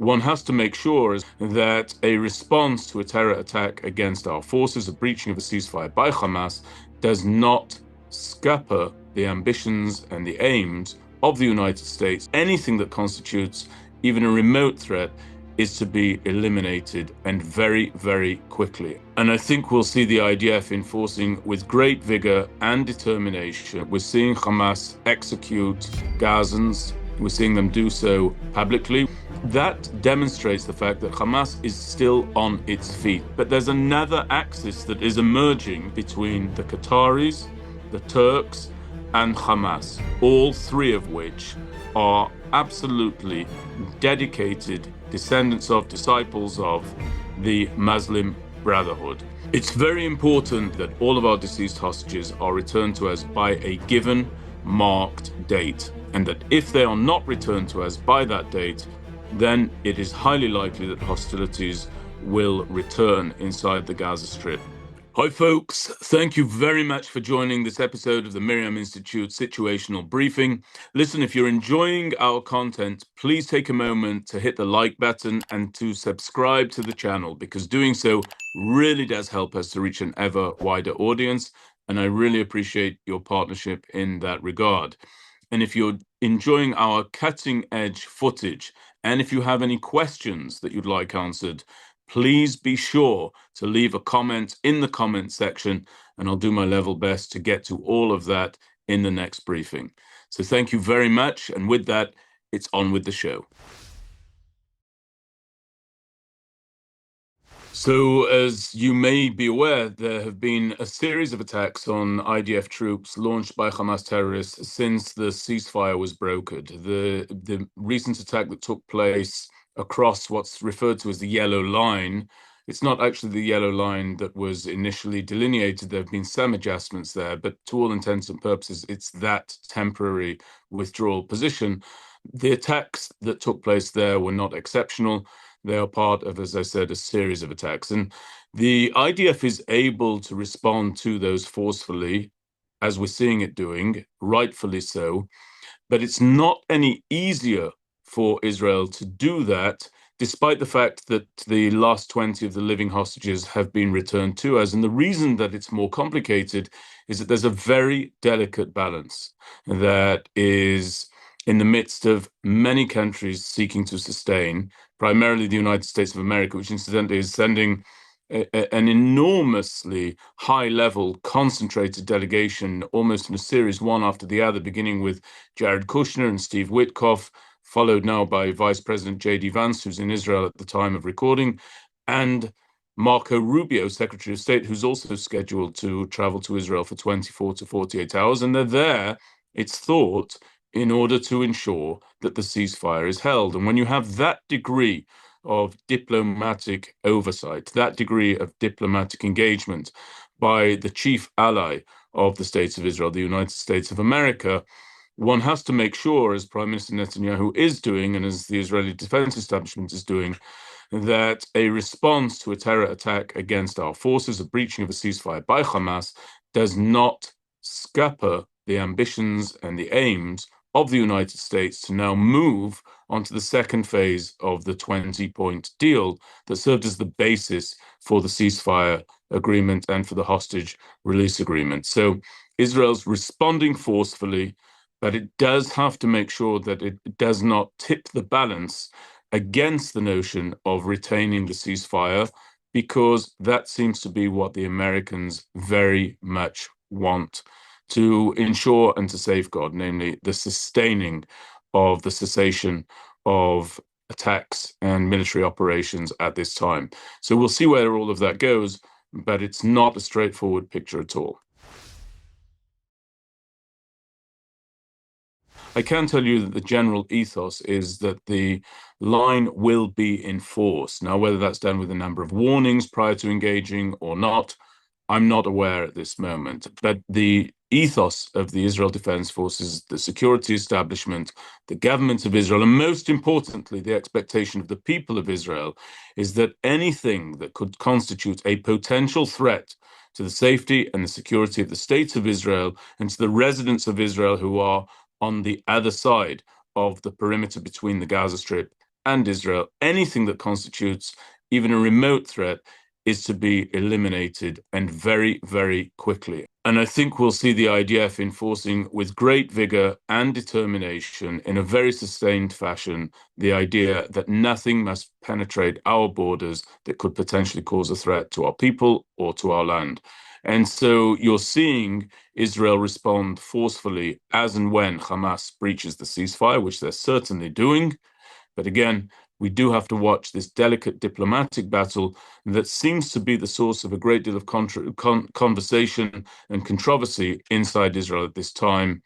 one has to make sure that a response to a terror attack against our forces, a breaching of a ceasefire by Hamas, does not scupper the ambitions and the aims of the United States. Anything that constitutes even a remote threat is to be eliminated, and very, very quickly. And I think we'll see the IDF enforcing with great vigor and determination. We're seeing Hamas execute Gazans. We're seeing them do so publicly. That demonstrates the fact that Hamas is still on its feet. But there's another axis that is emerging between the Qataris, the Turks, and Hamas, all three of which are absolutely dedicated descendants of, disciples of the Muslim Brotherhood. It's very important that all of our deceased hostages are returned to us by a given marked date, and that if they are not returned to us by that date, then it is highly likely that hostilities will return inside the Gaza Strip. Hi folks, thank you very much for joining this episode of the MirYam Institute Situational Briefing. Listen, if you're enjoying our content, please take a moment to hit the like button and to subscribe to the channel, because doing so really does help us to reach an ever wider audience, and I really appreciate your partnership in that regard. And if you're enjoying our cutting edge footage, and if you have any questions that you'd like answered, please be sure to leave a comment in the comment section, and I'll do my level best to get to all of that in the next briefing. So thank you very much, and with that, it's on with the show. So, as you may be aware, there have been a series of attacks on IDF troops launched by Hamas terrorists since the ceasefire was brokered. The recent attack that took place across what's referred to as the yellow line, it's not actually the yellow line that was initially delineated. There have been some adjustments there, but to all intents and purposes, it's that temporary withdrawal position. The attacks that took place there were not exceptional. They are part of, as I said, a series of attacks. And the IDF is able to respond to those forcefully, as we're seeing it doing, rightfully so. But it's not any easier for Israel to do that, despite the fact that the last 20 of the living hostages have been returned to us. And the reason that it's more complicated is that there's a very delicate balance that is in the midst of many countries seeking to sustain, primarily the United States of America, which incidentally is sending an enormously high-level, concentrated delegation, almost in a series, one after the other, beginning with Jared Kushner and Steve Witkoff, followed now by Vice President J.D. Vance, who's in Israel at the time of recording, and Marco Rubio, Secretary of State, who's also scheduled to travel to Israel for 24 to 48 hours. And they're there, it's thought, in order to ensure that the ceasefire is held. And when you have that degree of diplomatic oversight, that degree of diplomatic engagement by the chief ally of the States of Israel, the United States of America, one has to make sure, as Prime Minister Netanyahu is doing, and as the Israeli Defense Establishment is doing, that a response to a terror attack against our forces, a breaching of a ceasefire by Hamas, does not scupper the ambitions and the aims of the United States to now move onto the second phase of the 20-point deal that served as the basis for the ceasefire agreement and for the hostage release agreement. So Israel's responding forcefully, but it does have to make sure that it does not tip the balance against the notion of retaining the ceasefire, because that seems to be what the Americans very much want to ensure and to safeguard, namely the sustaining of the cessation of attacks and military operations at this time. So we'll see where all of that goes, but it's not a straightforward picture at all. I can tell you that the general ethos is that the line will be enforced. Now, whether that's done with a number of warnings prior to engaging or not, I'm not aware at this moment. But the ethos of the Israel Defense Forces, the security establishment, the government of Israel, and most importantly, the expectation of the people of Israel, is that anything that could constitute a potential threat to the safety and the security of the state of Israel and to the residents of Israel who are on the other side of the perimeter between the Gaza Strip and Israel. Anything that constitutes even a remote threat is to be eliminated, and very, very quickly. And I think we'll see the IDF enforcing with great vigor and determination in a very sustained fashion the idea that nothing must penetrate our borders that could potentially cause a threat to our people or to our land. And so you're seeing Israel respond forcefully as and when Hamas breaches the ceasefire, which they're certainly doing. But again, we do have to watch this delicate diplomatic battle that seems to be the source of a great deal of conversation and controversy inside Israel at this time,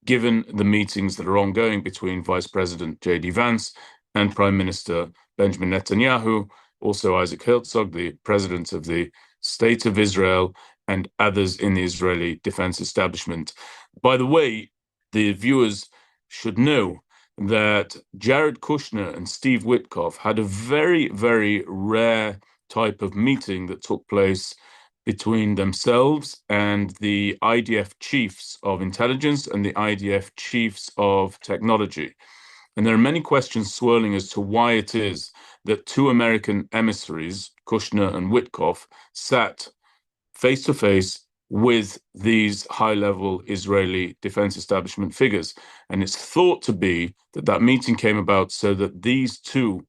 given the meetings that are ongoing between Vice President J.D. Vance and Prime Minister Benjamin Netanyahu, also Isaac Herzog, the president of the State of Israel, and others in the Israeli defense establishment. By the way, the viewers should know that Jared Kushner and Steve Witkoff had a very, very rare type of meeting that took place between themselves and the IDF chiefs of intelligence and the IDF chiefs of technology. And there are many questions swirling as to why it is that two American emissaries, Kushner and Witkoff, sat face to face with these high-level Israeli defense establishment figures. And it's thought to be that that meeting came about so that these two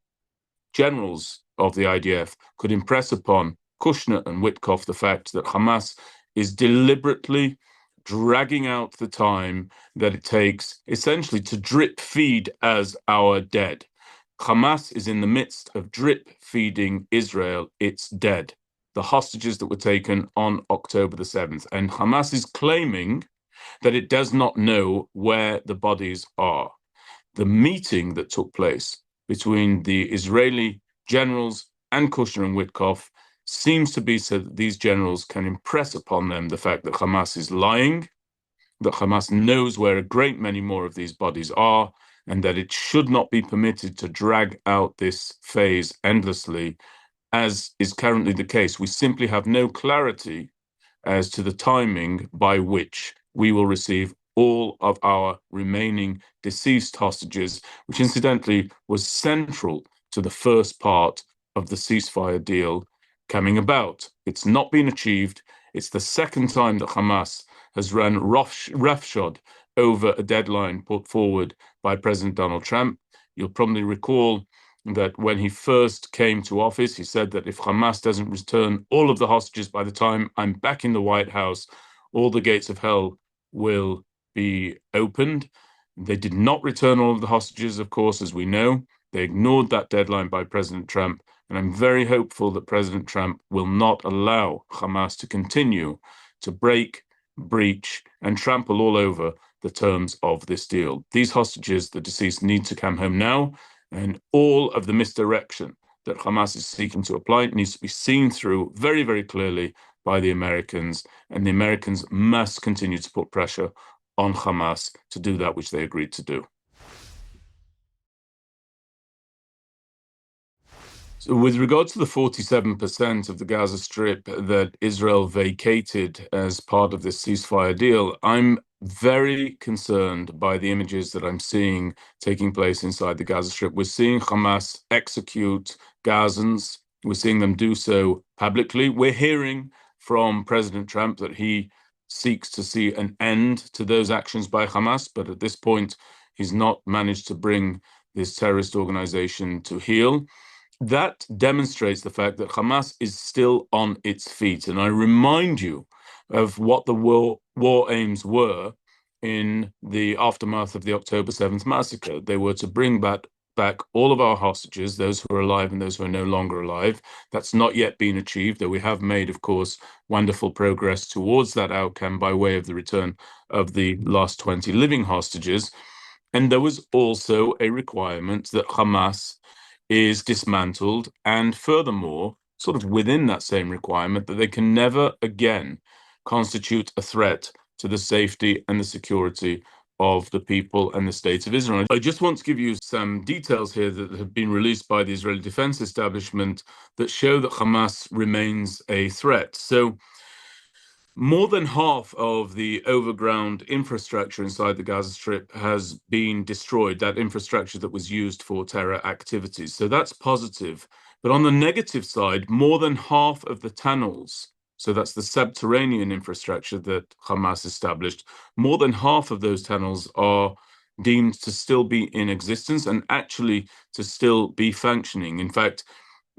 generals of the IDF could impress upon Kushner and Witkoff the fact that Hamas is deliberately dragging out the time that it takes essentially to drip feed as our dead. Hamas is in the midst of drip feeding Israel its dead, the hostages that were taken on October the 7th. And Hamas is claiming that it does not know where the bodies are. The meeting that took place between the Israeli generals and Kushner and Witkoff seems to be so that these generals can impress upon them the fact that Hamas is lying, that Hamas knows where a great many more of these bodies are, and that it should not be permitted to drag out this phase endlessly, as is currently the case. We simply have no clarity as to the timing by which we will receive all of our remaining deceased hostages, which incidentally was central to the first part of the ceasefire deal coming about. It's not been achieved. It's the second time that Hamas has run roughshod over a deadline put forward by President Donald Trump. You'll probably recall that when he first came to office, he said that if Hamas doesn't return all of the hostages by the time I'm back in the White House, all the gates of hell will be opened. They did not return all of the hostages, of course, as we know. They ignored that deadline by President Trump, and I'm very hopeful that President Trump will not allow Hamas to continue to break, breach, and trample all over the terms of this deal. These hostages, the deceased, need to come home now. And all of the misdirection that Hamas is seeking to apply needs to be seen through very, very clearly by the Americans. And the Americans must continue to put pressure on Hamas to do that which they agreed to do. So with regard to the 47% of the Gaza Strip that Israel vacated as part of this ceasefire deal, I'm very concerned by the images that I'm seeing taking place inside the Gaza Strip. We're seeing Hamas execute Gazans. We're seeing them do so publicly. We're hearing from President Trump that he seeks to see an end to those actions by Hamas, but at this point, he's not managed to bring this terrorist organization to heel. That demonstrates the fact that Hamas is still on its feet. And I remind you of what the war aims were in the aftermath of the October 7th massacre. They were to bring back all of our hostages, those who are alive and those who are no longer alive. That's not yet been achieved, though we have made, of course, wonderful progress towards that outcome by way of the return of the last 20 living hostages. And there was also a requirement that Hamas is dismantled, and furthermore, sort of within that same requirement, that they can never again constitute a threat to the safety and the security of the people and the state of Israel. I just want to give you some details here that have been released by the Israeli Defense Establishment that show that Hamas remains a threat. So More than half of the overground infrastructure inside the Gaza Strip has been destroyed, that infrastructure that was used for terror activities. So that's positive. But on the negative side, more than half of the tunnels, so that's the subterranean infrastructure that Hamas established, more than half of those tunnels are deemed to still be in existence and actually to still be functioning. In fact,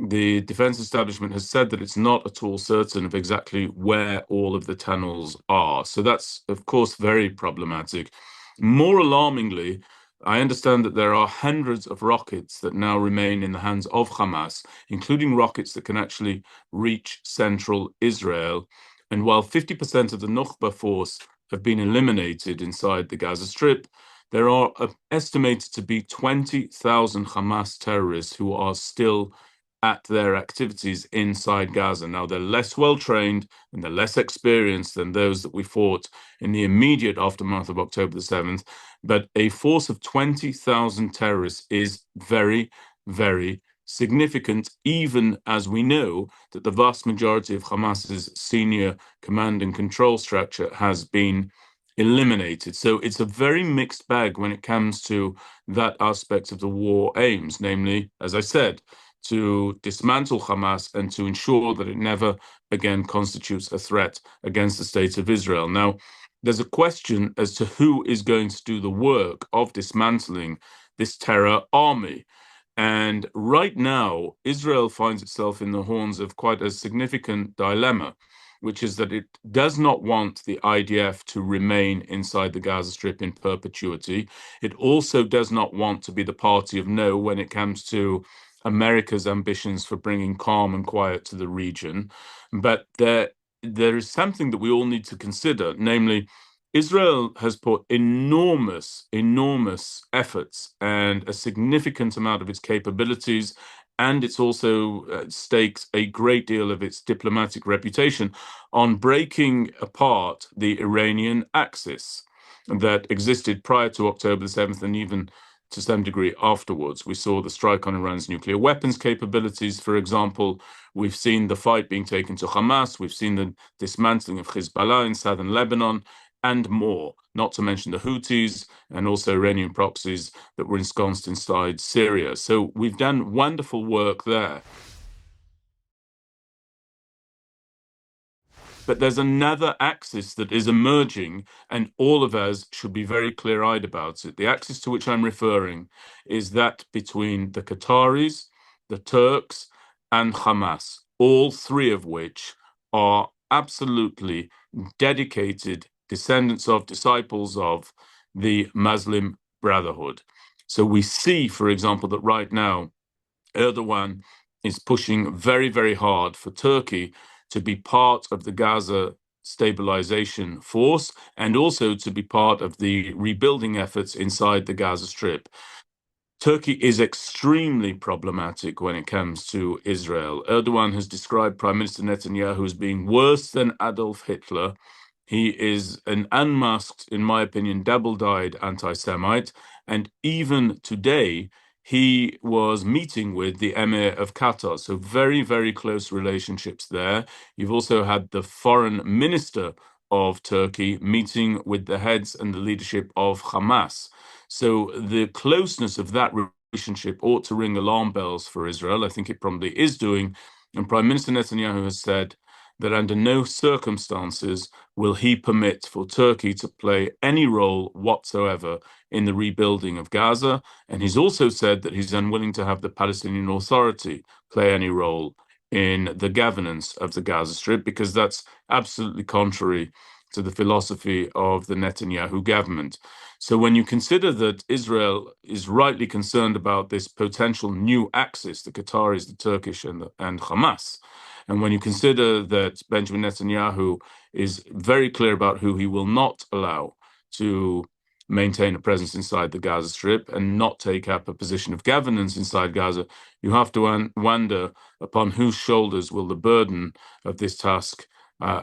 the defense establishment has said that it's not at all certain of exactly where all of the tunnels are. So that's, of course, very problematic. More alarmingly, I understand that there are hundreds of rockets that now remain in the hands of Hamas, including rockets that can actually reach central Israel. And while 50% of the Nukhba force have been eliminated inside the Gaza Strip, there are estimated to be 20,000 Hamas terrorists who are still at their activities inside Gaza. Now, they're less well trained and they're less experienced than those that we fought in the immediate aftermath of October the 7th, but a force of 20,000 terrorists is very, very significant, even as we know that the vast majority of Hamas's senior command and control structure has been eliminated. So it's a very mixed bag when it comes to that aspect of the war aims, namely, as I said, to dismantle Hamas and to ensure that it never again constitutes a threat against the state of Israel. Now, there's a question as to who is going to do the work of dismantling this terror army. And right now, Israel finds itself in the horns of quite a significant dilemma, which is that it does not want the IDF to remain inside the Gaza Strip in perpetuity. It also does not want to be the party of no when it comes to America's ambitions for bringing calm and quiet to the region. But there is something that we all need to consider, namely, Israel has put enormous, enormous efforts and a significant amount of its capabilities, and it's also stakes a great deal of its diplomatic reputation on breaking apart the Iranian axis that existed prior to October the 7th and even to some degree afterwards. We saw the strike on Iran's nuclear weapons capabilities, for example. We've seen the fight being taken to Hamas. We've seen the dismantling of Hezbollah in southern Lebanon and more, not to mention the Houthis and also Iranian proxies that were ensconced inside Syria. So we've done wonderful work there. But there's another axis that is emerging, and all of us should be very clear-eyed about it. The axis to which I'm referring is that between the Qataris, the Turks, and Hamas, all three of which are absolutely dedicated descendants of, disciples of the Muslim Brotherhood. So we see, for example, that right now Erdogan is pushing very, very hard for Turkey to be part of the Gaza stabilization force and also to be part of the rebuilding efforts inside the Gaza Strip. Turkey is extremely problematic when it comes to Israel. Erdogan has described Prime Minister Netanyahu as being worse than Adolf Hitler. He is an unmasked, in my opinion, double-dyed anti-Semite. And even today, he was meeting with the Emir of Qatar. So very, very close relationships there. You've also had the foreign minister of Turkey meeting with the heads and the leadership of Hamas. So the closeness of that relationship ought to ring alarm bells for Israel. I think it probably is doing. And Prime Minister Netanyahu has said that under no circumstances will he permit for Turkey to play any role whatsoever in the rebuilding of Gaza. And he's also said that he's unwilling to have the Palestinian Authority play any role in the governance of the Gaza Strip, because that's absolutely contrary to the philosophy of the Netanyahu government. So when you consider that Israel is rightly concerned about this potential new axis, the Qataris, the Turkish, and Hamas, and when you consider that Benjamin Netanyahu is very clear about who he will not allow to maintain a presence inside the Gaza Strip and not take up a position of governance inside Gaza, you have to wonder upon whose shoulders will the burden of this task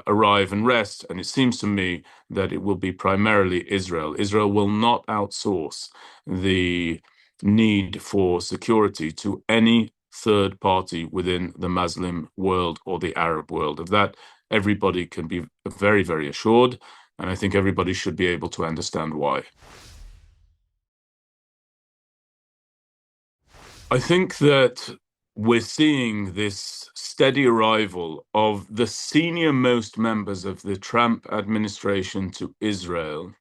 arrive and rest. And it seems to me that it will be primarily Israel. Israel will not outsource the need for security to any third party within the Muslim world or the Arab world. Of that, everybody can be very, very assured, and I think everybody should be able to understand why. I think that we're seeing this steady arrival of the senior most members of the Trump administration to Israel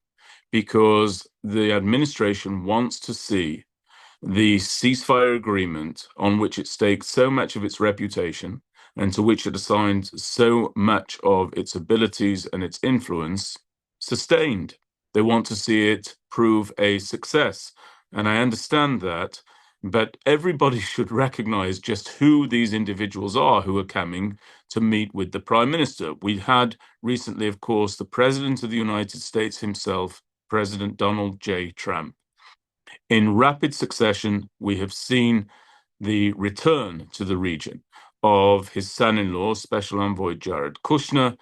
because the administration wants to see the ceasefire agreement on which it staked so much of its reputation and to which it assigned so much of its abilities and its influence sustained. They want to see it prove a success. And I understand that, but everybody should recognize just who these individuals are who are coming to meet with the Prime Minister. We had recently, of course, the President of the United States himself, President Donald J. Trump. In rapid succession, we have seen the return to the region of his son-in-law, Special Envoy Jared Kushner,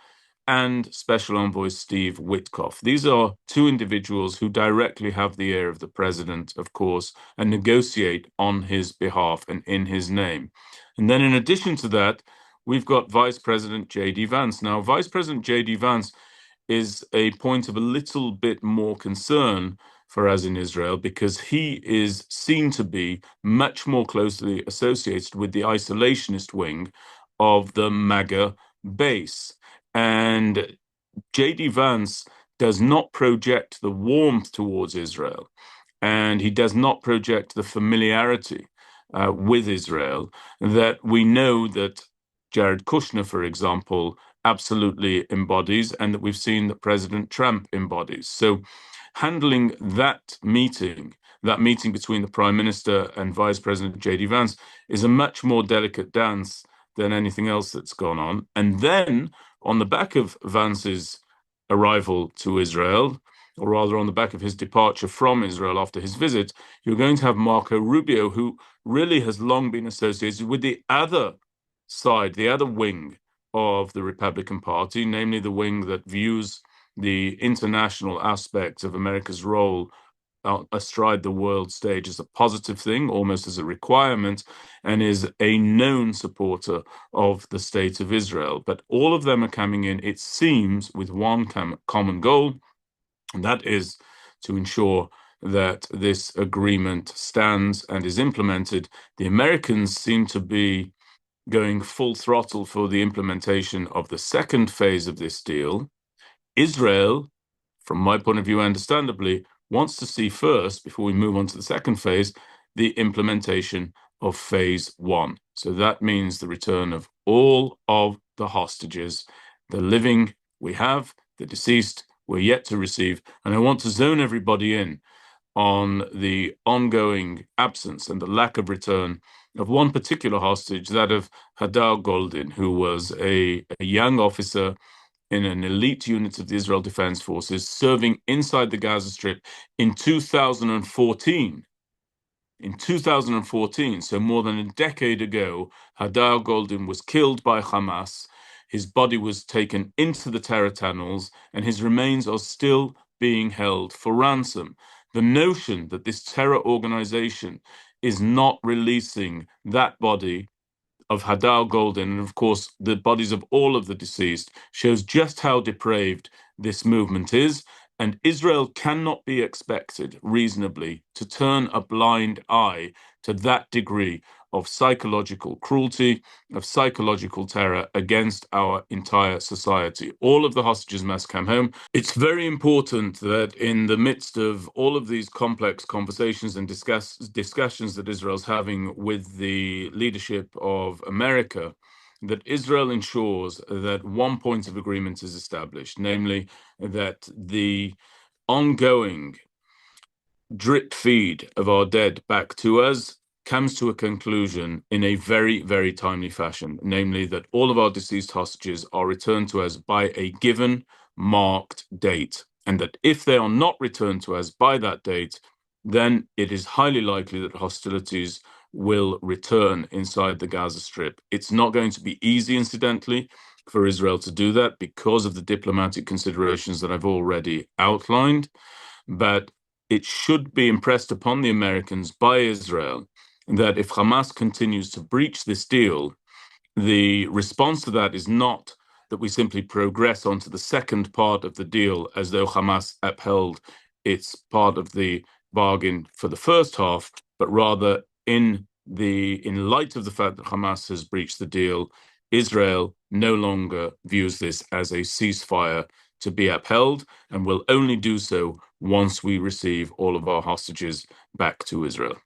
and Special Envoy Steve Witkoff. These are two individuals who directly have the ear of the president, of course, and negotiate on his behalf and in his name. And then in addition to that, we've got Vice President J.D. Vance. Now, Vice President J.D. Vance is a point of a little bit more concern for us in Israel because he is seen to be much more closely associated with the isolationist wing of the MAGA base. And J.D. Vance does not project the warmth towards Israel, and he does not project the familiarity with Israel that we know that Jared Kushner, for example, absolutely embodies, and that we've seen that President Trump embodies. So handling that meeting between the Prime Minister and Vice President J.D. Vance is a much more delicate dance than anything else that's gone on. And then on the back of Vance's arrival to Israel, or rather on the back of his departure from Israel after his visit, you're going to have Marco Rubio, who really has long been associated with the other side, the other wing of the Republican Party, namely the wing that views the international aspects of America's role astride the world stage as a positive thing, almost as a requirement, and is a known supporter of the state of Israel. But all of them are coming in, it seems, with one common goal, and that is to ensure that this agreement stands and is implemented. The Americans seem to be going full throttle for the implementation of the second phase of this deal. Israel, from my point of view, understandably, wants to see first, before we move on to the second phase, the implementation of phase one. So that means the return of all of the hostages, the living we have, the deceased we're yet to receive. And I want to zone everybody in on the ongoing absence and the lack of return of one particular hostage, that of Hadar Goldin, who was a young officer in an elite unit of the Israel Defense Forces serving inside the Gaza Strip in 2014. In 2014, so more than a decade ago, Hadar Goldin was killed by Hamas. His body was taken into the terror tunnels, and his remains are still being held for ransom. The notion that this terror organization is not releasing that body of Hadar Goldin, and of course the bodies of all of the deceased, shows just how depraved this movement is. And Israel cannot be expected reasonably to turn a blind eye to that degree of psychological cruelty, of psychological terror against our entire society. All of the hostages must come home. It's very important that in the midst of all of these complex conversations and discussions that Israel's having with the leadership of America, that Israel ensures that one point of agreement is established, namely that the ongoing drip feed of our dead back to us comes to a conclusion in a very, very timely fashion, namely that all of our deceased hostages are returned to us by a given marked date, and that if they are not returned to us by that date, then it is highly likely that hostilities will return inside the Gaza Strip. It's not going to be easy, incidentally, for Israel to do that because of the diplomatic considerations that I've already outlined, but it should be impressed upon the Americans by Israel that if Hamas continues to breach this deal, the response to that is not that we simply progress onto the second part of the deal as though Hamas upheld its part of the bargain for the first half, but rather in light of the fact that Hamas has breached the deal, Israel no longer views this as a ceasefire to be upheld and will only do so once we receive all of our hostages back to Israel.